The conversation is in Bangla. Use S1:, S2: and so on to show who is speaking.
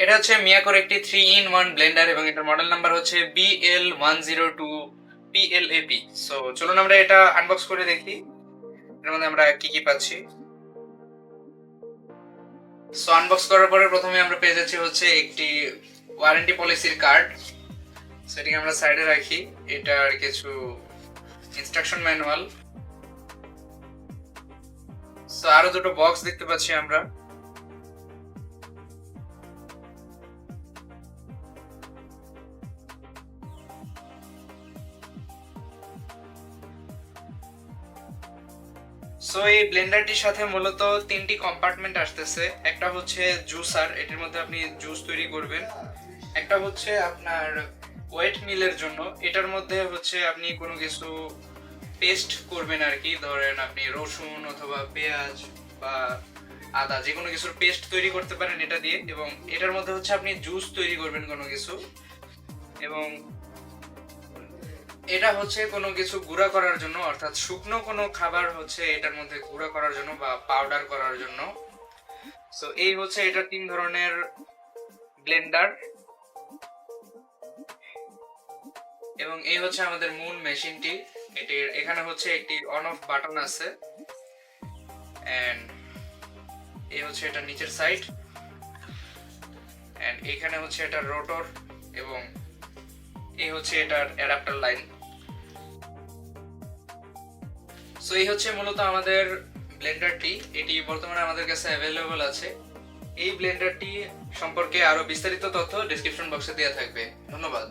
S1: এটা হচ্ছে মিয়াকোর একটি 3-in-1 ব্লেন্ডার এবং এটার মডেল নাম্বার হচ্ছে BL102PLAP। সো চলুন আমরা এটা আনবক্স করে দেখি এর মধ্যে আমরা কি কি পাচ্ছি। সো আনবক্স করার পরে প্রথমে আমরা পেয়ে যাচ্ছি হচ্ছে একটি ওয়ারেন্টি পলিসির কার্ড। সেটিকে আমরা সাইডে রাখি। এটার কিছু ইনস্ট্রাকশন ম্যানুয়াল। সো আরো দুটো বক্স দেখতে পাচ্ছি আমরা। সো এই ব্লেন্ডারটির সাথে মূলত তিনটি কম্পার্টমেন্ট আসতেছে। একটা হচ্ছে জুসার, এটির মধ্যে আপনি জুস তৈরি করবেন। একটা হচ্ছে আপনার ওয়েট মিলের জন্য, এটার মধ্যে হচ্ছে আপনি কোনো কিছু পেস্ট করবেন আর কি, ধরেন আপনি রসুন অথবা পেঁয়াজ বা আদা যে কোনো কিছুর পেস্ট তৈরি করতে পারেন এটা দিয়ে। এবং এটার মধ্যে হচ্ছে আপনি জুস তৈরি করবেন কোনো কিছু। এবং এটা হচ্ছে কোনো কিছু গুঁড়া করার জন্য, অর্থাৎ শুকনো কোনো খাবার হচ্ছে এটার মধ্যে গুঁড়া করার জন্য বা পাউডার করার জন্য। সো এই হচ্ছে এটা তিন ধরনের ব্লেন্ডার। এবং এই হচ্ছে আমাদের মূল মেশিনটি। এটির এখানে হচ্ছে একটি অন অফ বাটন আছে। এন্ড এই হচ্ছে এটা নিচের সাইড। এন্ড এখানে হচ্ছে এটা রোটর এবং এই হচ্ছে এটার অ্যাডাপ্টার লাইন। সো এই হচ্ছে মূলত আমাদের ব্লেন্ডারটি। এটি বর্তমানে আমাদের কাছে অ্যাভেলেবল আছে। এই ব্লেন্ডারটি সম্পর্কে আরো বিস্তারিত তথ্য ডেসক্রিপশন বক্সে দেওয়া থাকবে। ধন্যবাদ।